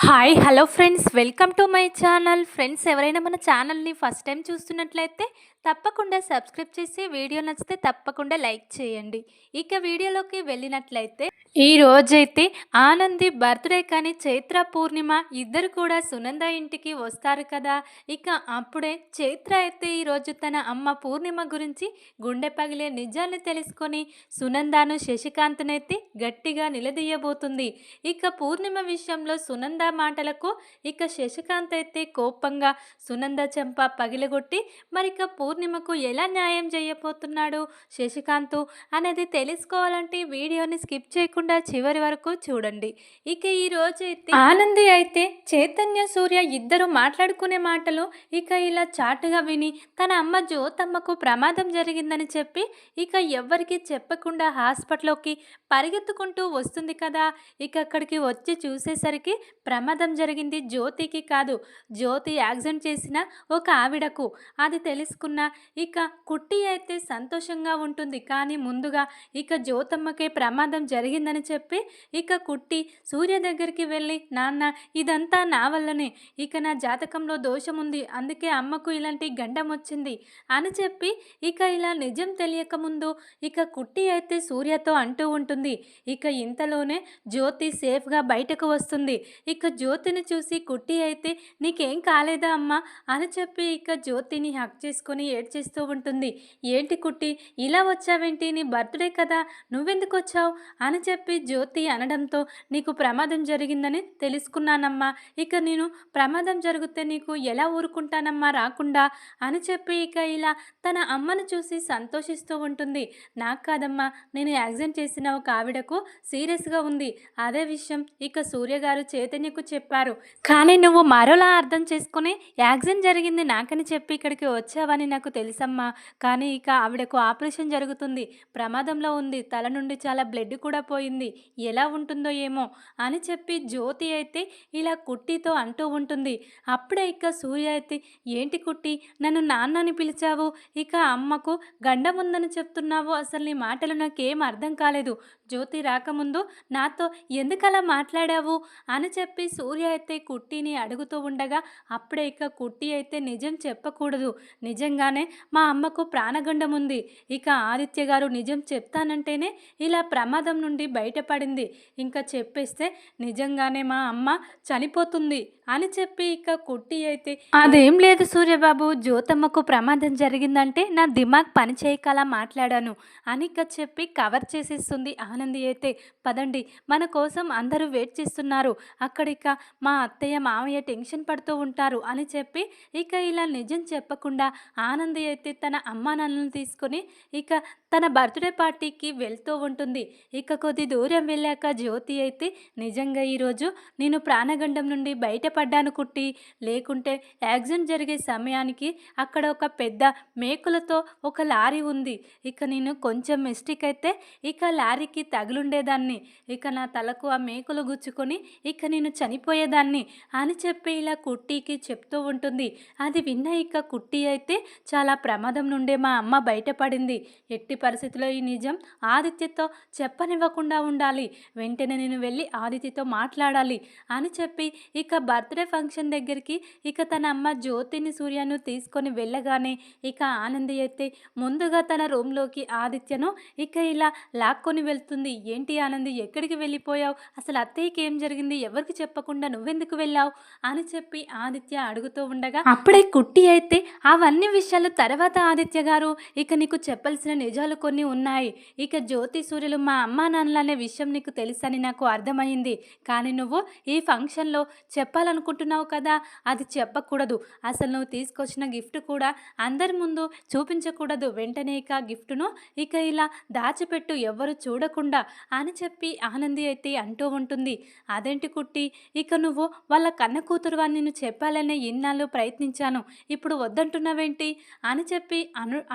Hi hello friends, welcome to my channel. Friends, ఎవరైనా మన ఛానల్ని ఫస్ట్ టైం చూస్తున్నట్లయితే తప్పకుండా సబ్స్క్రైబ్ చేసి వీడియో నచ్చితే తప్పకుండా లైక్ చేయండి. ఇక వీడియోలోకి వెళ్ళినట్లయితే ఈ రోజైతే ఆనంది బర్త్డే కానీ చైత్ర పూర్ణిమ ఇద్దరు కూడా సునంద ఇంటికి వస్తారు కదా. ఇక అప్పుడే చైత్ర అయితే ఈరోజు తన అమ్మ పూర్ణిమ గురించి గుండె పగిలే నిజాన్ని తెలుసుకొని సునందాను శశికాంత్నైతే గట్టిగా నిలదీయబోతుంది. ఇక పూర్ణిమ విషయంలో సునంద మాటలకు ఇక శశికాంత్ అయితే కోపంగా సునంద చెంప పగిలగొట్టి మరిక పూర్ణిమకు ఎలా న్యాయం చేయబోతున్నాడు శశికాంత్ అనేది తెలుసుకోవాలంటే వీడియోని స్కిప్ చేయకుండా చివరి వరకు చూడండి. ఇక ఈ రోజు అయితే ఆనంది అయితే చైతన్య సూర్య ఇద్దరు మాట్లాడుకునే మాటలు ఇక ఇలా చాటుగా విని తన అమ్మ జ్యోతమ్మకు ప్రమాదం జరిగిందని చెప్పి ఇక ఎవ్వరికి చెప్పకుండా హాస్పిటల్లోకి పరిగెత్తుకుంటూ వస్తుంది కదా. ఇక అక్కడికి వచ్చి చూసేసరికి ప్రమాదం జరిగింది జ్యోతికి కాదు, జ్యోతి యాక్సిడెంట్ చేసిన ఒక ఆవిడకు. అది తెలుసుకున్న ఇక కుట్టి అయితే సంతోషంగా ఉంటుంది. కానీ ముందుగా ఇక జ్యోతమ్మకే ప్రమాదం జరిగిందని చెప్పి ఇక కుట్టి సూర్య దగ్గరికి వెళ్ళి, నాన్న ఇదంతా నా వల్లనే, ఇక నా జాతకంలో దోషం ఉంది, అందుకే అమ్మకు ఇలాంటి గండం వచ్చింది అని చెప్పి ఇక ఇలా నిజం తెలియకముందు ఇక కుట్టి అయితే సూర్యతో అంటూ ఉంటుంది. ఇక ఇంతలోనే జ్యోతి సేఫ్గా బయటకు వస్తుంది. ఇక జ్యోతిని చూసి కుట్టి అయితే నీకేం కాలేదా అమ్మా అని చెప్పి ఇక జ్యోతిని హక్ చేసుకొని ఏడ్చేస్తూ ఉంటుంది. ఏంటి కుట్టి ఇలా వచ్చావేంటి, నీ బర్త్డే కదా, నువ్వెందుకు వచ్చావు అని చెప్పి జ్యోతి అనడంతో నీకు ప్రమాదం జరిగిందని తెలుసుకున్నానమ్మా, ఇక నేను ప్రమాదం జరిగితే నీకు ఎలా ఊరుకుంటానమ్మా రాకుండా అని చెప్పి ఇక ఇలా తన అమ్మను చూసి సంతోషిస్తూ ఉంటుంది. నాకు కాదమ్మా, నేను యాక్సిడెంట్ చేసిన ఒక ఆవిడకు సీరియస్గా ఉంది, అదే విషయం ఇక సూర్య గారు చైతన్యకు చెప్పారు, కానీ నువ్వు మరోలా అర్థం చేసుకుని యాక్సిడెంట్ జరిగింది నాకని చెప్పి ఇక్కడికి వచ్చావని నాకు తెలుసమ్మా, కానీ ఇక ఆవిడకు ఆపరేషన్ జరుగుతుంది, ప్రమాదంలో ఉంది, తల నుండి చాలా బ్లడ్ కూడా పోయింది, ఎలా ఉంటుందో ఏమో అని చెప్పి జ్యోతి అయితే ఇలా కుట్టితో అంటూ ఉంటుంది. అప్పుడే ఇక సూర్య అయితే ఏంటి కుట్టి నన్ను నాన్నని పిలిచావు, ఇక అమ్మకు గండం ఉందని చెప్తున్నావు, అసలు నీ మాటలు నాకేం అర్థం కాలేదు, జ్యోతి రాకముందు నాతో ఎందుకలా మాట్లాడావు అని చెప్పి సూర్య అయితే కుట్టిని అడుగుతూ ఉండగా అప్పుడే ఇక కుట్టి అయితే నిజం చెప్పకూడదు, నిజంగానే మా అమ్మకు ప్రాణగండం ఉంది, ఇక ఆదిత్య గారు నిజం చెప్తానంటేనే ఇలా ప్రమాదం నుండి బయటపడింది, ఇంకా చెప్పేస్తే నిజంగానే మా అమ్మ చనిపోతుంది అని చెప్పి ఇక కుట్టి అయితే అదేం లేదు సూర్యబాబు, జ్యోతమ్మకు ప్రమాదం జరిగిందంటే నా దిమాగ్ పని చేయకలా మాట్లాడాను అని ఇక చెప్పి కవర్ చేసేస్తుంది ఆనంది అయితే. పదండి, మన కోసం అందరూ వెయిట్ చేస్తున్నారు, అక్కడిక మా అత్తయ్య మామయ్య టెన్షన్ పడుతూ ఉంటారు అని చెప్పి ఇక ఇలా నిజం చెప్పకుండా ఆనంది అయితే తన అమ్మా నాన్నలను తీసుకొని ఇక తన బర్త్డే పార్టీకి వెళ్తూ ఉంటుంది. ఇక కొద్ది దూరం వెళ్ళాక జ్యోతి అయితే నిజంగా ఈరోజు నేను ప్రాణగండం నుండి బయటపడ్డాను కుట్టి, లేకుంటే యాక్సిడెంట్ జరిగే సమయానికి అక్కడ ఒక పెద్ద మేకులతో ఒక లారీ ఉంది, ఇక నేను కొంచెం మిస్టేక్ అయితే ఇక లారీకి తగులుండేదాన్ని, ఇక నా తలకు ఆ మేకులు గుచ్చుకొని ఇక నేను చనిపోయేదాన్ని అని చెప్పి ఇలా కుట్టికి చెప్తూ ఉంటుంది. అది విన్న ఇక కుట్టి అయితే చాలా ప్రమాదం నుండే మా అమ్మ బయటపడింది, ఎట్టి పరిస్థితిలో ఈ నిజం ఆదిత్యతో చెప్పనివ్వకుండా ఉండాలి, వెంటనే నేను వెళ్ళి ఆదిత్యతో మాట్లాడాలి అని చెప్పి ఇక బర్త్డే ఫంక్షన్ దగ్గరికి ఇక తన అమ్మ జ్యోతిని సూర్యను తీసుకొని వెళ్ళగానే ఇక ఆనంది అయితే ముందుగా తన రూమ్లోకి ఆదిత్యను ఇక ఇలా లాక్కొని వెళ్తుంది. ఏంటి ఆనంది ఎక్కడికి వెళ్ళిపోయావు, అసలు అత్తయ్యకి ఏం జరిగింది, ఎవరికి చెప్పకుండా నువ్వెందుకు వెళ్ళావు అని చెప్పి ఆదిత్య అడుగుతూ ఉండగా అప్పుడే కుట్టి అయితే అవన్నీ విషయాలు తర్వాత ఆదిత్య గారు, ఇక నీకు చెప్పాల్సిన నిజాలు కొన్ని ఉన్నాయి, ఇక జ్యోతి సూర్యులు మా అమ్మా నాన్నలనే విషయం నీకు తెలుసని నాకు అర్థమైంది, కానీ నువ్వు ఈ ఫంక్షన్లో చెప్పాలనుకుంటున్నావు కదా, అది చెప్పకూడదు, అసలు నువ్వు తీసుకొచ్చిన గిఫ్ట్ కూడా అందరి ముందు చూపించకూడదు, వెంటనే ఇక గిఫ్ట్ను ఇక ఇలా దాచిపెట్టు ఎవ్వరు చూడకుండా అని చెప్పి ఆనంది అయితే అంటూ ఉంటుంది. అదేంటి కుట్టి, ఇక నువ్వు వాళ్ళ కన్న కూతురు అని నేను చెప్పాలనే ఇన్నాళ్ళు ప్రయత్నించాను, ఇప్పుడు వద్దంటున్నావేంటి అని చెప్పి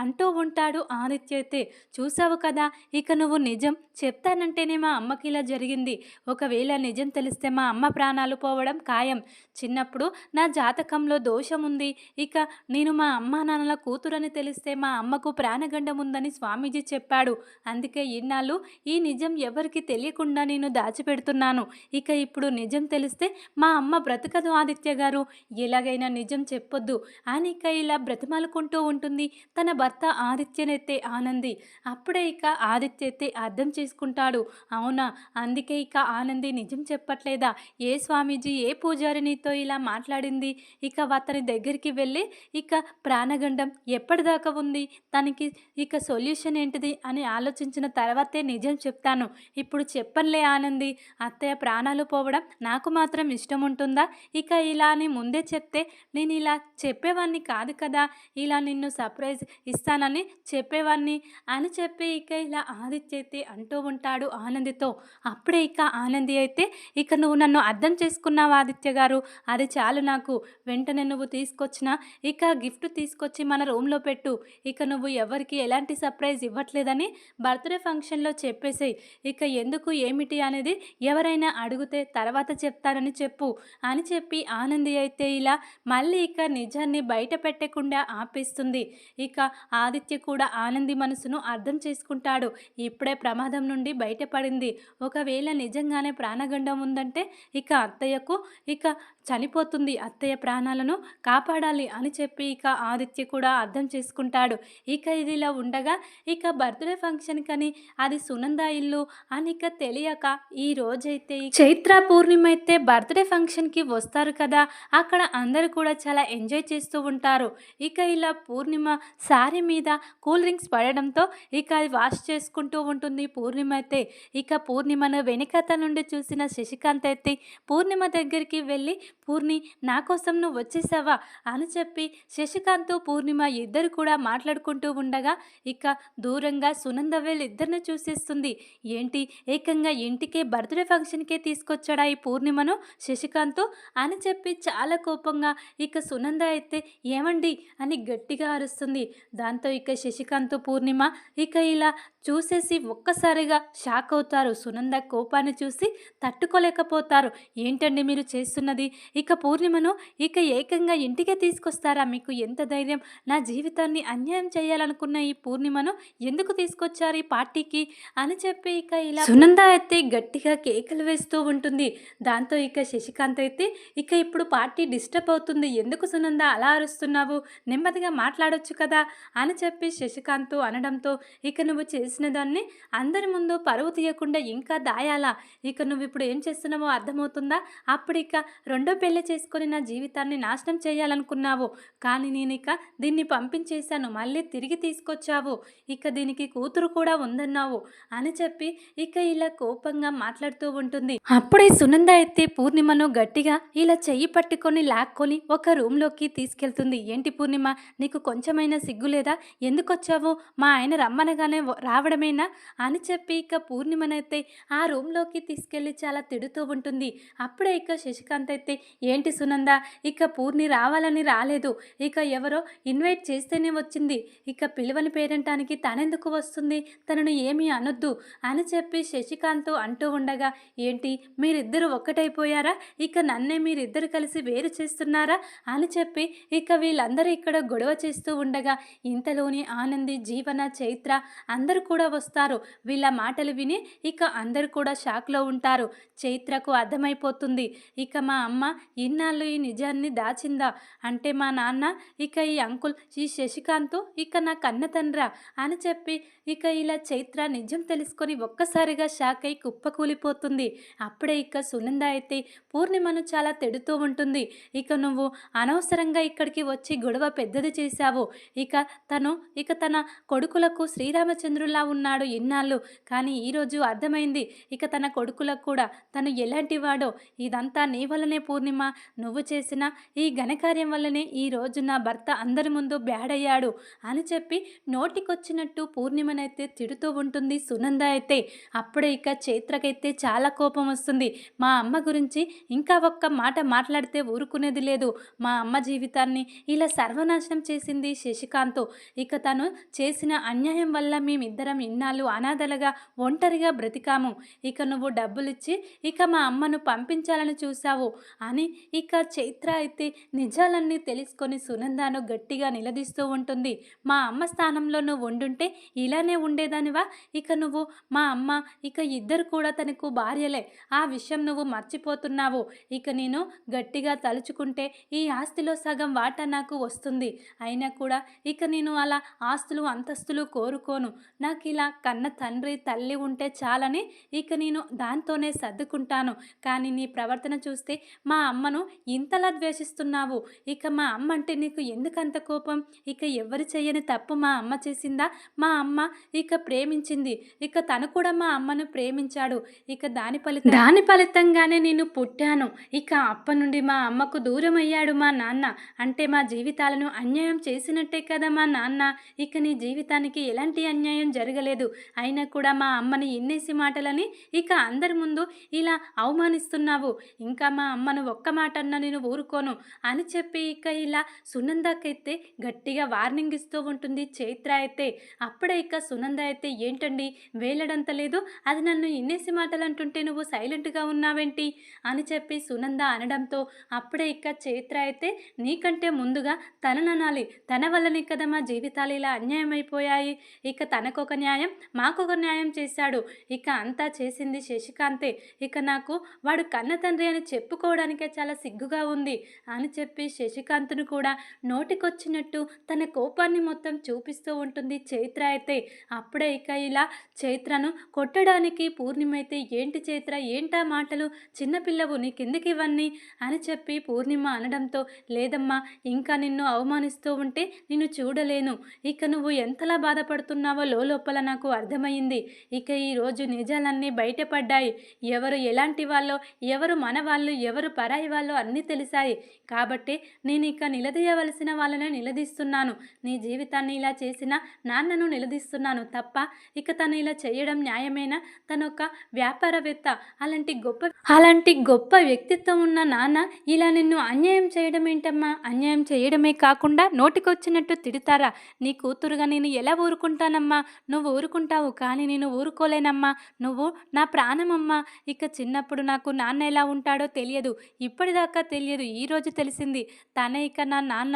అంటూ ఉంటాడు ఆదిత్య అయితే. చూసావు కదా, ఇక నువ్వు నిజం చెప్తానంటే అంటేనే మా అమ్మకి ఇలా జరిగింది. ఒకవేళ నిజం తెలిస్తే మా అమ్మ ప్రాణాలు పోవడం ఖాయం. చిన్నప్పుడు నా జాతకంలో దోషం ఉంది. ఇక నేను మా అమ్మా నాన్నల కూతురని తెలిస్తే మా అమ్మకు ప్రాణగండం ఉందని స్వామీజీ చెప్పాడు. అందుకే ఇన్నాళ్ళు ఈ నిజం ఎవరికీ తెలియకుండా నేను దాచిపెడుతున్నాను. ఇక ఇప్పుడు నిజం తెలిస్తే మా అమ్మ బ్రతకదు ఆదిత్య గారు. ఎలాగైనా నిజం చెప్పొద్దు అని ఇక ఇలా బ్రతిమాలుకుంటూ ఉంటుంది తన భర్త ఆదిత్యనైతే ఆనంది. అప్పుడే ఇక ఆదిత్య అయితే అర్థం చేసుకుంటాడు. అవునా, అందుకే ఇక ఆనంది నిజం చెప్పట్లేదా? ఏ స్వామీజీ ఏ పూజారి నీతో ఇలా మాట్లాడింది? ఇక అతని దగ్గరికి వెళ్ళి ఇక ప్రాణగండం ఎప్పటిదాకా ఉంది, తనకి ఇక సొల్యూషన్ ఏంటిది అని ఆలోచించిన తర్వాతే నిజం చెప్తాను. ఇప్పుడు చెప్పనులే ఆనంది, అత్తయ్య ప్రాణాలు పోవడం నాకు మాత్రం ఇష్టం ఉంటుందా? ఇక ఇలా అని ముందే చెప్తే నేను ఇలా చెప్పేవాడిని కాదు కదా, ఇలా నిన్ను సర్ప్రైజ్ ఇస్తానని చెప్పేవాడిని అని చెప్పి ఇక ఇలా ఆదిత్య అయితే అంటూ ఉంటాడు ఆనందితో. అప్పుడే ఇక ఆనంది అయితే, ఇక నువ్వు నన్ను అర్థం చేసుకున్నావు ఆదిత్య గారు, అది చాలు నాకు. వెంటనే నువ్వు తీసుకొచ్చిన ఇక గిఫ్ట్ తీసుకొచ్చి మన రూమ్లో పెట్టు. ఇక నువ్వు ఎవరికి ఎలాంటి సర్ప్రైజ్ ఇవ్వట్లేదని బర్త్డే ఫంక్షన్లో చెప్పేసేయి. ఇక ఎందుకు ఏమిటి అనేది ఎవరైనా అడిగితే తర్వాత చెప్తానని చెప్పు అని చెప్పి ఆనంది అయితే ఇలా మళ్ళీ ఇక నిజాన్ని బయట పెట్టకుండా ఆపేస్తుంది. ఇక ఆదిత్య కూడా ఆనంది మనసును అర్థం చేసుకుంటాడు. ఇప్పుడే ప్రమాదం నుండి బయటపడింది. ఒకవేళ నిజంగానే ప్రాణగండం ఉందంటే ఇక అత్తయ్యకు ఇక చనిపోతుంది, అత్తయ్య ప్రాణాలను కాపాడాలి అని చెప్పి ఇక ఆదిత్య కూడా అర్థం చేసుకుంటాడు. ఇక ఇదిలా ఉండగా ఇక బర్త్డే ఫంక్షన్ కని అది సునంద ఇల్లు అని ఇక తెలియక ఈ రోజైతే చైత్ర పూర్ణిమ అయితే బర్త్డే ఫంక్షన్కి వస్తారు కదా, అక్కడ అందరూ కూడా చాలా ఎంజాయ్ చేస్తూ ఉంటారు. ఇక ఇలా పూర్ణిమ శారీ మీద కూల్ డ్రింక్స్ పడడంతో ఇక అది వాష్ చేసుకుంటూ ఉంటుంది పూర్ణిమ అయితే. ఇక పూర్ణిమను వెనుకత నుండి చూసిన శశికాంత్ అయితే పూర్ణిమ దగ్గరికి వెళ్ళి, పూర్ణి నా కోసం నువ్వు వచ్చేసావా అని చెప్పి శశికాంత్ పూర్ణిమ ఇద్దరు కూడా మాట్లాడుకుంటూ ఉండగా ఇక దూరంగా సునంద వీళ్ళిద్దరిని చూసేస్తుంది. ఏంటి ఏకంగా ఇంటికే బర్త్డే ఫంక్షన్కే తీసుకొచ్చాడా ఈ పూర్ణిమను శశికాంత్ అని చెప్పి చాలా కోపంగా ఇక సునంద అయితే ఏమండి అని గట్టిగా అరుస్తుంది. దాంతో ఇక శశికాంత్ పూర్ణిమ ఇక ఇలా చూసేసి ఒక్కసారిగా షాక్ అవుతారు. సునంద కోపాన్ని చూసి తట్టుకోలేకపోతారు. ఏంటండి మీరు చేస్తున్నది? ఇక పూర్ణిమను ఇక ఏకంగా ఇంటికే తీసుకొస్తారా? మీకు ఎంత ధైర్యం? నా జీవితాన్ని అన్యాయం చేయాలనుకున్న ఈ పూర్ణిమను ఎందుకు తీసుకొచ్చారు ఈ పార్టీకి అని చెప్పి ఇక ఇలా సునంద అయితే గట్టిగా కేకలు వేస్తూ ఉంటుంది. దాంతో ఇక శశికాంత్ అయితే ఇక ఇప్పుడు పార్టీ డిస్టర్బ్ అవుతుంది, ఎందుకు సునంద అలా అరుస్తున్నావు, నెమ్మదిగా మాట్లాడొచ్చు కదా అని చెప్పి శశికాంత్ అనడంతో ఇక నువ్వు చేసిన దాన్ని అందరి ముందు పరువు తీయకుండా ఇంకా దాయాలా? ఇక నువ్వు ఇప్పుడు ఏం చేస్తున్నావో అర్థమవుతుందా? అప్పుడు ఇక రెండో పెళ్లి చేసుకొని నా జీవితాన్ని నాశనం చేయాలనుకున్నావు, కానీ నేను ఇక దీన్ని పంపించేశాను, మళ్ళీ తిరిగి తీసుకొచ్చావు, ఇక దీనికి కూతురు కూడా ఉందన్నావు అని చెప్పి ఇక ఇలా కోపంగా మాట్లాడుతూ ఉంటుంది. అప్పుడే సునంద అయితే పూర్ణిమను గట్టిగా ఇలా చెయ్యి పట్టుకొని లాక్కొని ఒక రూమ్లోకి తీసుకెళ్తుంది. ఏంటి పూర్ణిమ, నీకు కొంచెమైనా సిగ్గు లేదా? ఎందుకు వచ్చావు? మా ఆయన రమ్మనగానే రావడమేనా అని చెప్పి ఇక పూర్ణిమనైతే ఆ రూమ్లోకి తీసుకెళ్ళి చాలా తిడుతూ ఉంటుంది. అప్పుడే ఇక శశికాంత్ అయితే ఏంటి సునంద, ఇక పూర్ణి రావాలని రాలేదు, ఇక ఎవరో ఇన్వైట్ చేస్తేనే వచ్చింది, ఇక పిలువని పేరంటానికి తనెందుకు వస్తుంది, తనను ఏమీ అనొద్దు అని చెప్పి శశికాంత్ అంటూ ఉండగా ఏంటి మీరిద్దరు ఒక్కటైపోయారా, ఇక నన్నే మీరిద్దరు కలిసి వేరు చేస్తున్నారా అని చెప్పి ఇక వీళ్ళందరూ ఇక్కడ గొడవ చేస్తూ ఉండగా ఇంతలోని ఆనంది, జీవన, చైత్ర అందరూ కూడా వస్తారు. వీళ్ళ మాటలు విని ఇక అందరూ కూడా షాక్లో ఉంటారు. చైత్రకు అర్థమైపోతుంది, ఇక మా అమ్మ ఇన్నాళ్ళు ఈ నిజాన్ని దాచిందా, అంటే మా నాన్న ఇక ఈ అంకుల్ ఈ శశికాంత్ ఇక నా కన్న తండ్రా అని చెప్పి ఇక ఇలా చైత్ర నిజం తెలుసుకొని ఒక్కసారిగా షాక్ అయి కుప్పకూలిపోతుంది. అప్పుడే ఇక సునంద అయితే పూర్ణిమను చాలా తిడుతూ ఉంటుంది. ఇక నువ్వు అనవసరంగా ఇక్కడికి వచ్చి గొడవ పెద్దది చేశావు, ఇక తన కొడుకులకు శ్రీరామచంద్రులా ఉన్నాడు ఇన్నాళ్ళు, కానీ ఈరోజు అర్థమైంది ఇక తన కొడుకులకు కూడా తను ఎలాంటి వాడో, ఇదంతా నీ వల్లనే పూర్ణిమ, నువ్వు చేసిన ఈ ఘనకార్యం వల్లనే ఈరోజు నా భర్త అందరి ముందు బ్యాడ్ అయ్యాడు అని చెప్పి నోటికొచ్చినట్టు పూర్ణిమనైతే తిడుతూ ఉంటుంది సునంద అయితే. అప్పుడే ఇక చైత్రకైతే చాలా కోపం వస్తుంది. మా అమ్మ గురించి ఇంకా ఒక్క మాట మాట్లాడితే ఊరుకునేది లేదు, మా అమ్మ జీవితాన్ని ఇలా సర్వనాశనం చేసింది శశికాంత్, ఇక తను చేసిన అన్యాయం వల్ల మేమిద్దరం మేమిద్దరం ఇన్నాళ్ళు అనాథలుగా ఒంటరిగా బ్రతికాము. ఇక నువ్వు డబ్బులిచ్చి ఇక మా అమ్మను పంపించాలని చూసావు అని ఇక చైత్ర అయితే నిజాలన్నీ తెలుసుకొని సునందాను గట్టిగా నిలదీస్తూ ఉంటుంది. మా అమ్మ స్థానంలో నువ్వు ఉండుంటే ఇలానే ఉండేదానివా? ఇక నువ్వు మా అమ్మ ఇక ఇద్దరు కూడా తనకు భార్యలే. ఆ విషయం నువ్వు మర్చిపోతున్నావు. ఇక నేను గట్టిగా తలుచుకుంటే ఈ ఆస్తిలో సగం వాటా నాకు వస్తుంది. అయినా కూడా ఇక నేను అలా ఆస్తులు అంతస్తులు కోరుకోను. నాకు ఇలా కన్న తండ్రి తల్లి ఉంటే చాలని ఇక నేను దాంతోనే సర్దుకుంటాను. కానీ నీ ప్రవర్తన చూస్తే మా అమ్మను ఇంతలా ద్వేషిస్తున్నావు. ఇక మా అమ్మ అంటే నీకు ఎందుకంత కోపం? ఇక ఎవరు చెయ్యని తప్పు మా అమ్మ చేసిందా? మా అమ్మ ఇక ప్రేమించింది. ఇక తను కూడా మా అమ్మను ప్రేమించాడు. ఇక దాని ఫలితంగానే నేను పుట్టాను. ఇక అప్పటి నుండి మా అమ్మకు దూరం అయ్యాడు మా నాన్న. అంటే మా జీవితాలను అన్యాయం చేసినట్టే కదా మా నాన్న. ఇక నీ జీవితానికి ఎలాంటి అన్యాయం జరగలేదు. అయినా కూడా మా అమ్మని ఎన్నేసి మాటలని ఇక అందరి ముందు ఇలా అవమానిస్తున్నావు. ఇంకా మా అమ్మను ఒక్క మాట అన్నా నేను ఊరుకోను అని చెప్పి ఇక ఇలా సునందకైతే గట్టిగా వార్నింగ్ ఇస్తూ ఉంటుంది చైత్ర అయితే. అప్పుడే ఇక సునంద అయితే ఏంటండి వేలడంత లేదు, అది నన్ను ఎన్నేసి మాటలు అంటుంటే నువ్వు సైలెంట్గా ఉన్నావేంటి అని చెప్పి సునంద అనడంతో అప్పుడే ఇక చైత్ర అయితే నీకంటే ముందుగా తనననాలి. తన వల్లనే కదా మా జీవితాలు ఇలా అన్యాయం అయిపోయాయి. ఇక తనకొక న్యాయం మాకొక న్యాయం చేశాడు. ఇక అంతా చేసింది శశికాంతే. ఇక నాకు వాడు కన్న తండ్రి అని చెప్పుకోవడానికే చాలా సిగ్గుగా ఉంది అని చెప్పి శశికాంత్ను కూడా నోటికొచ్చినట్టు తన కోపాన్ని మొత్తం చూపిస్తూ ఉంటుంది చైత్ర అయితే. అప్పుడే ఇక ఇలా చైత్రను కొట్టడానికి పూర్ణిమ అయితే ఏంటి చైత్ర ఏంటా మాటలు, చిన్నపిల్లవు నీకెందుకు ఇవన్నీ అని చెప్పి పూర్ణిమ అనడంతో లేదమ్మా ఇంకా నిన్ను అవమానిస్తూ ఉంటే నిన్ను చూడలేను. ఇక నువ్వు ఎంతలా బాధపడుతున్నావో లోపల నాకు అర్థమైంది. ఇక ఈరోజు నిజాలన్నీ బయటపడ్డాయి. ఎవరు ఎలాంటి వాళ్ళో, ఎవరు మన వాళ్ళు, ఎవరు పరాయి వాళ్ళో అన్నీ తెలిసాయి. కాబట్టి నేను ఇక నిలదీయవలసిన వాళ్ళనే నిలదీస్తున్నాను. నీ జీవితాన్ని ఇలా చేసిన నాన్నను నిలదీస్తున్నాను తప్ప ఇక తను ఇలా చేయడం న్యాయమేనా? తను ఒక వ్యాపారవేత్త. అలాంటి గొప్ప వ్యక్తిత్వం ఉన్న నాన్న ఇలా నిన్ను అన్యాయం చేయడం ఏంటమ్మా? అన్యాయం చేయడమే కాకుండా నోటికొచ్చినట్టు తిడతారా? నీ కూతురుగా నేను ఎలా ఊరుకుంటానమ్మా? నువ్వు ఊరుకుంటావు కానీ నేను ఊరుకోలేనమ్మా. నువ్వు నా ప్రాణమమ్మా. ఇక చిన్నప్పుడు నాకు నాన్న ఎలా ఉంటాడో తెలియదు, ఇప్పటిదాకా తెలియదు, ఈరోజు తెలిసింది తనే ఇక నా నాన్న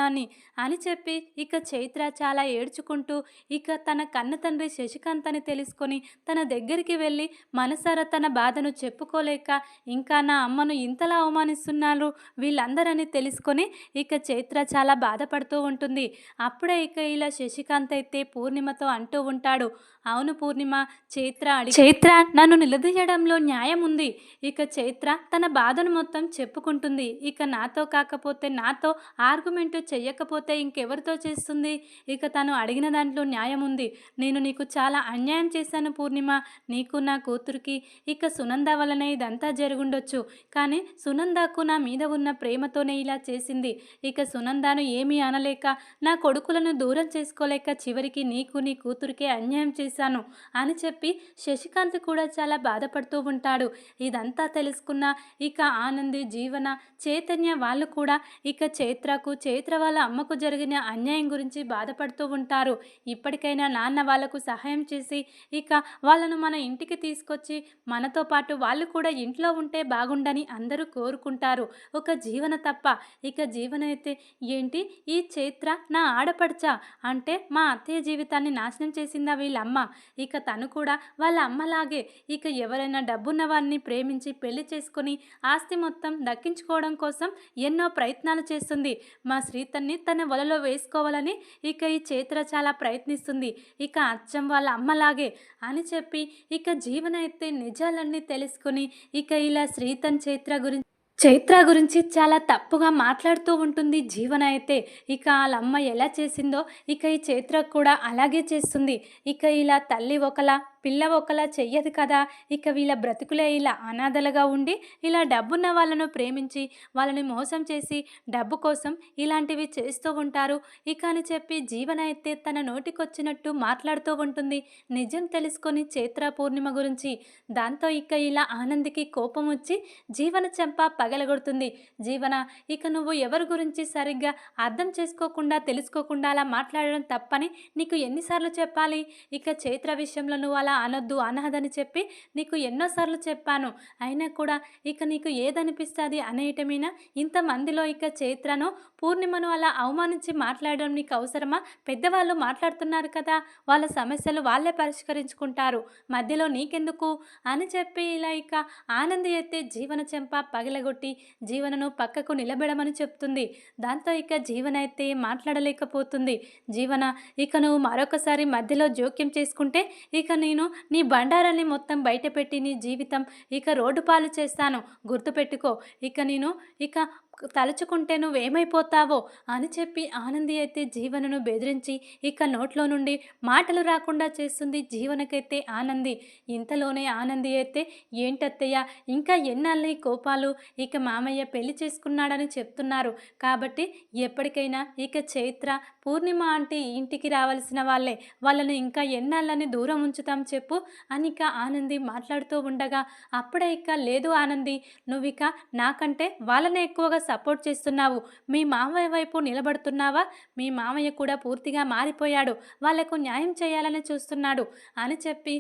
అని చెప్పి ఇక చైత్ర చాలా ఏడ్చుకుంటూ ఇక తన కన్న తండ్రి శశికాంత్ అని తెలుసుకొని తన దగ్గరికి వెళ్ళి మనసారా తన బాధను చెప్పుకోలేక ఇంకా నా అమ్మను ఇంతలా అవమానిస్తున్నారు వీళ్ళందరని తెలుసుకొని ఇక చైత్ర చాలా బాధపడుతూ ఉంటుంది. అప్పుడే ఇక ఇలా శశికాంత్ అయితే పూర్ణిమతో అంటూ ఉంటాడు, అవును పూర్ణిమ, చైత్ర నన్ను నిలదీయడంలో న్యాయం ఉంది. ఇక చైత్ర తన బాధను మొత్తం చెప్పుకుంటుంది. ఇక నాతో కాకపోతే నాతో ఆర్గ్యుమెంట్ చెయ్యకపోతే ఇంకెవరితో చేస్తుంది? ఇక తను అడిగిన దాంట్లో న్యాయం ఉంది. నేను నీకు చాలా అన్యాయం చేశాను పూర్ణిమ, నీకు నా కూతురికి. ఇక సునంద వలనే ఇదంతా జరుగుండొచ్చు, కానీ సునందకు నా మీద ఉన్న ప్రేమతోనే ఇలా చేసింది. ఇక సునందను ఏమీ అనలేక నా కొడుకులను దూరం చేసుకోలేక చివరికి నీకు నీ కూతురికే అన్యాయం చేశాను అని చెప్పి శశికాంత్ కూడా చాలా బాధపడుతూ ఉంటాడు. ఇదంతా తెలుసుకున్న ఇక ఆనంది, జీవన, చైతన్య వాళ్ళు కూడా ఇక చైత్ర వాళ్ళ అమ్మకు జరిగిన అన్యాయం గురించి బాధపడుతూ ఉంటారు. ఇప్పటికైనా నాన్న వాళ్ళకు సహాయం చేసి ఇక వాళ్ళను మన ఇంటికి తీసుకొచ్చి మనతో పాటు వాళ్ళు కూడా ఇంట్లో ఉంటే బాగుండని అందరూ కోరుకుంటారు. ఒక జీవన తప్ప. ఇక జీవన అయితే ఏంటి ఈ చైత్ర నా ఆడపడుచా అంటే మా అత్తయ్య జీవితాన్ని నాశనం చేసిందా వీళ్ళమ్మ? ఇక తను కూడా వాళ్ళ అమ్మలాగే ఇక ఎవరైనా డబ్బున్న వారిని ప్రేమించి పెళ్లి చేసుకొని ఆస్తి మొత్తం దక్కించుకోవడం కోసం ఎన్నో ప్రయత్నాలు చేస్తుంది. మా శ్రీతన్ని తన వలలో వేసుకోవాలని ఇక ఈ చైత్ర చాలా ప్రయత్నిస్తుంది. ఇక అచ్చం వాళ్ళ అమ్మలాగే అని చెప్పి ఇక జీవన అయితే నిజాలన్నీ తెలుసుకుని ఇక ఇలా శ్రీతన్ చైత్ర గురించి చాలా తప్పుగా మాట్లాడుతూ ఉంటుంది జీవన అయితే. ఇక వాళ్ళమ్మ ఎలా చేసిందో ఇక ఈ చైత్ర కూడా అలాగే చేస్తుంది. ఇక ఇలా తల్లి ఒకలా పిల్ల ఒకలా చెయ్యదు కదా, ఇక వీళ్ళ బ్రతుకులే ఇలా అనాథలుగా ఉండి ఇలా డబ్బున్న వాళ్ళను ప్రేమించి వాళ్ళని మోసం చేసి డబ్బు కోసం ఇలాంటివి చేస్తూ ఉంటారు ఇక అని చెప్పి జీవన అయితే తన నోటికొచ్చినట్టు మాట్లాడుతూ ఉంటుంది నిజం తెలుసుకొని చైత్ర పూర్ణిమ గురించి. దాంతో ఇక ఇలా ఆనందికి కోపం వచ్చి జీవన చెంప పగలగొడుతుంది. జీవన, ఇక నువ్వు ఎవరి గురించి సరిగ్గా అర్థం చేసుకోకుండా తెలుసుకోకుండా అలా మాట్లాడడం తప్పని నీకు ఎన్నిసార్లు చెప్పాలి? ఇక చైత్ర విషయంలో నువ్వు అలా అనొద్దు అనాథని చెప్పి నీకు ఎన్నోసార్లు చెప్పాను. అయినా కూడా ఇక నీకు ఏదనిపిస్తుంది అనేయటమేనా? ఇంతమందిలో ఇక చైత్రను పూర్ణిమను అలా అవమానించి మాట్లాడడం నీకు అవసరమా? పెద్దవాళ్ళు మాట్లాడుతున్నారు కదా, వాళ్ళ సమస్యలు వాళ్ళే పరిష్కరించుకుంటారు, మధ్యలో నీకెందుకు అని చెప్పి ఇలా ఇక ఆనంది అయితే జీవన చెంప పగలగొట్టి జీవనను పక్కకు నిలబెడమని చెప్తుంది. దాంతో ఇక జీవన అయితే మాట్లాడలేకపోతుంది. జీవన, ఇక నువ్వు మరొకసారి మధ్యలో జోక్యం చేసుకుంటే ఇక నేను నీ బండారాన్ని మొత్తం బయటపెట్టి నీ జీవితం ఇక రోడ్డు పాలు చేస్తాను, గుర్తుపెట్టుకో. ఇక నేను ఇక తలుచుకుంటే నువ్వేమైపోతావో అని చెప్పి ఆనంది అయితే జీవనను బెదిరించి ఇక నోట్లో నుండి మాటలు రాకుండా చేస్తుంది జీవనకైతే ఆనంది. ఇంతలోనే ఆనంది అయితే, ఏంటత్తయ్య ఇంకా ఎన్నాళ్ళని కోపాలు, ఇక మామయ్య పెళ్లి చేసుకున్నాడని చెప్తున్నారు కాబట్టి ఎప్పటికైనా ఇక చైత్ర పూర్ణిమ ఆంటీ ఇంటికి రావాల్సిన వాళ్ళే, వాళ్ళని ఇంకా ఎన్నాళ్ళని దూరం ఉంచుతాం చెప్పు అని ఇక ఆనంది మాట్లాడుతూ ఉండగా అప్పుడే ఇక లేదు ఆనంది, నువ్విక నాకంటే వాళ్ళనే ఎక్కువగా సపోర్ట్ చేస్తున్నావు, మీ మామయ్య వైపు నిలబడుతున్నావా? మీ మామయ్య కూడా పూర్తిగా మారిపోయాడు, వాళ్లకు న్యాయం చేయాలని చూస్తున్నాడు అని చెప్పి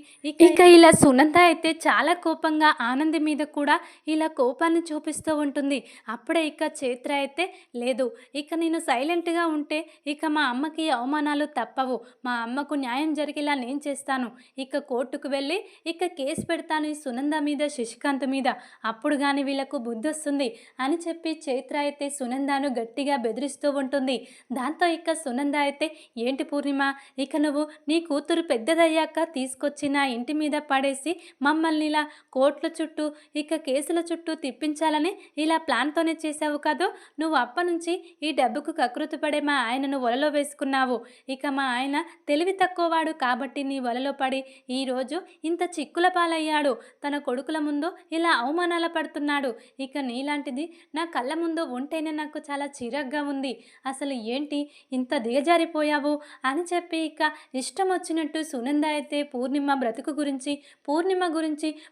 ఇక ఇలా సునంద అయితే చాలా కోపంగా ఆనంది మీద కూడా ఇలా కోపాన్ని చూపిస్తూ ఉంటుంది. అప్పుడే ఇక చైత్ర అయితే, లేదు ఇక నేను సైలెంట్గా ఉంటే ఇక మా అమ్మకి అవమానాలు తప్పవు, మా అమ్మకు న్యాయం జరిగేలా నేను చేస్తాను, ఇక కోర్టుకు వెళ్ళి ఇక కేసు పెడతాను ఈ సునంద మీద శశికాంత్ మీద, అప్పుడు కానీ వీళ్ళకు బుద్ధి వస్తుంది అని చెప్పి చైత్ర అయితే సునందను గట్టిగా బెదిరిస్తూ ఉంటుంది. దాంతో ఇక సునంద అయితే, ఏంటి పూర్ణిమ, ఇక నువ్వు నీ కూతురు పెద్దదయ్యాక తీసుకొచ్చి నా ఇంటి మీద పడేసి మమ్మల్ని ఇలా కోర్టుల చుట్టూ ఇక కేసుల చుట్టూ తిప్పించాలని ఇలా ప్లాన్తోనే చేసావు కాదు, నువ్వు అప్పటి నుంచి ఈ డబ్బుకు కకృతి పడే మా ఆయనను వలలో వేసుకున్నావు, ఇక మా ఆయన తెలివి తక్కువవాడు కాబట్టి నీ వలలో పడి ఈరోజు ఇంత చిక్కుల పాలయ్యాడు, తన కొడుకుల ముందు ఇలా అవమానాల పడుతున్నాడు, ఇక నీలాంటిది నా కళ్ళ ముందు ఉంటేనే నాకు చాలా చిరాగ్గా ఉంది, అసలు ఏంటి ఇంత దిగజారిపోయావు అని చెప్పి ఇక ఇష్టం వచ్చినట్టు సునంద అయితే పూర్ణిమ బ్రతుకు గురించి,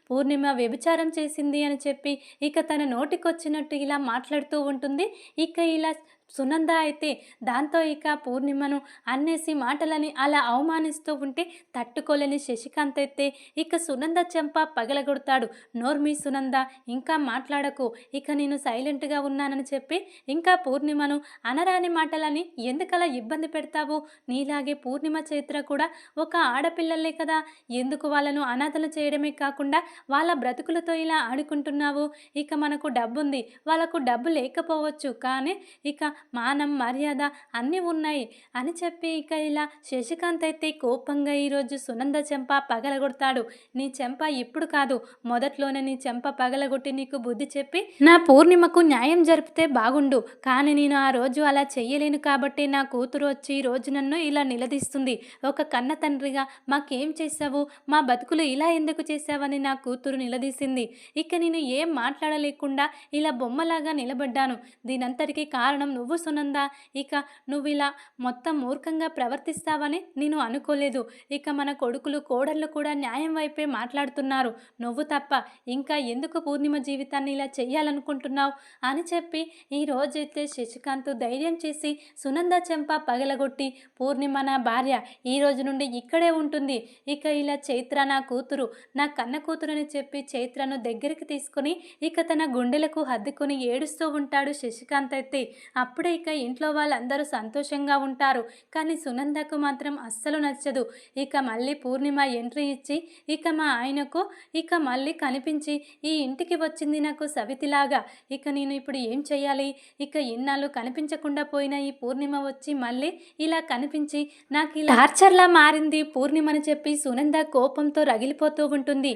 పూర్ణిమ వ్యభిచారం చేసింది అని చెప్పి ఇక తన నోటికొచ్చినట్టు ఇలా మాట్లాడుతూ ఉంటుంది. ఇక ఇలా సునంద అయితే దాంతో ఇక పూర్ణిమను అన్నేసి మాటలని అలా అవమానిస్తూ ఉంటే తట్టుకోలేని శశికాంత్ అయితే ఇక సునంద చెంప పగలగొడతాడు. నోర్మి సునంద, ఇంకా మాట్లాడకు, ఇక నేను సైలెంట్గా ఉన్నానని చెప్పి ఇంకా పూర్ణిమను అనరాని మాటలని ఎందుకలా ఇబ్బంది పెడతావు, నీలాగే పూర్ణిమ చైత్ర కూడా ఒక ఆడపిల్లలే కదా, ఎందుకు వాళ్ళను అనాథలు చేయడమే కాకుండా వాళ్ళ బ్రతుకులతో ఇలా ఆడుకుంటున్నావు, ఇక మనకు డబ్బుంది, వాళ్ళకు డబ్బు లేకపోవచ్చు కానీ ఇక మానం మర్యాద అన్నీ ఉన్నాయి అని చెప్పి ఇక ఇలా శశికాంత్ అయితే కోపంగా ఈరోజు సునంద చెంప పగలగొడతాడు. నీ చెంప ఇప్పుడు కాదు, మొదట్లోనే నీ చెంప పగలగొట్టి నీకు బుద్ధి చెప్పి నా పూర్ణిమకు న్యాయం జరిపితే బాగుండు, కానీ నేను ఆ రోజు అలా చెయ్యలేను కాబట్టి నా కూతురు వచ్చి ఈ రోజు నన్ను ఇలా నిలదీస్తుంది, ఒక కన్న తండ్రిగా మాకేం చేశావు, మా బతుకులు ఇలా ఎందుకు చేశావని నా కూతురు నిలదీసింది, ఇక నేను ఏం మాట్లాడలేకుండా ఇలా బొమ్మలాగా నిలబడ్డాను, దీనంతటికీ కారణం నువ్వు సునంద, ఇక నువ్వు ఇలా మొత్తం మూర్ఖంగా ప్రవర్తిస్తావని నేను అనుకోలేదు, ఇక మన కొడుకులు కోడళ్ళు కూడా న్యాయం వైపే మాట్లాడుతున్నారు, నువ్వు తప్ప ఇంకా ఎందుకు పూర్ణిమ జీవితాన్ని ఇలా చెయ్యాలనుకుంటున్నావు అని చెప్పి ఈ రోజైతే శశికాంత్ ధైర్యం చేసి సునంద చెంప పగలగొట్టి, పూర్ణిమ నా భార్య ఈ రోజు నుండి ఇక్కడే ఉంటుంది, ఇక ఇలా చైత్ర నా కూతురు, నా కన్న కూతురు అని చెప్పి చైత్రను దగ్గరికి తీసుకొని ఇక తన గుండెలకు హద్దుకొని ఏడుస్తూ ఉంటాడు శశికాంత్ అయితే. అప్పుడే ఇక ఇంట్లో వాళ్ళందరూ సంతోషంగా ఉంటారు, కానీ సునందకు మాత్రం అస్సలు నచ్చదు. ఇక మళ్ళీ పూర్ణిమ ఎంట్రీ ఇచ్చి ఇక మా ఆయనకు ఇక మళ్ళీ కనిపించి ఈ ఇంటికి వచ్చింది నాకు సవితిలాగా, ఇక నేను ఇప్పుడు ఏం చేయాలి, ఇక ఇన్నాళ్ళు కనిపించకుండా పోయిన ఈ పూర్ణిమ వచ్చి మళ్ళీ ఇలా కనిపించి నాకు ఇలా టార్చర్లా మారింది పూర్ణిమని చెప్పి సునంద కోపంతో రగిలిపోతూ ఉంటుంది.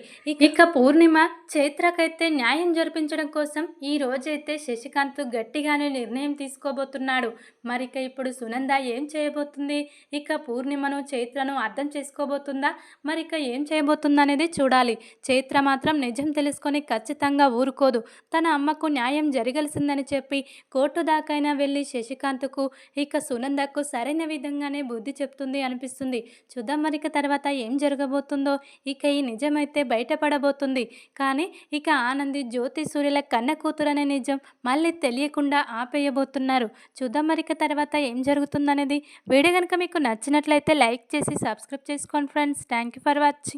ఇక పూర్ణిమ చైత్రకైతే న్యాయం జరిపించడం కోసం ఈ రోజైతే శశికాంత్ గట్టిగానే నిర్ణయం తీసుకో చేసుకోబోతున్నాడు. మరిక ఇప్పుడు సునంద ఏం చేయబోతుంది? ఇక పూర్ణిమను, చైత్రను అర్థం చేసుకోబోతుందా? మరిక ఏం చేయబోతుందనేది చూడాలి. చైత్ర మాత్రం నిజం తెలుసుకొని ఖచ్చితంగా ఊరుకోదు. తన అమ్మకు న్యాయం జరగాల్సిందని చెప్పి కోర్టు దాకైనా వెళ్ళి శశికాంత్కు, ఇక సునందకు సరైన విధంగానే బుద్ధి చెప్తుంది అనిపిస్తుంది. చూద్దాం మరిక తర్వాత ఏం జరగబోతుందో. ఇక ఈ నిజమైతే బయటపడబోతుంది. కానీ ఇక ఆనంది, జ్యోతి సూర్యుల కన్న కూతురనే నిజం మళ్ళీ తెలియకుండా ఆపేయబోతున్నారు. చూద్దాం మరిక తర్వాత ఏం జరుగుతుందనేది. వీడియో కనుక మీకు నచ్చినట్లయితే లైక్ చేసి సబ్స్క్రైబ్ చేసుకోండి friends. Thank you for watching.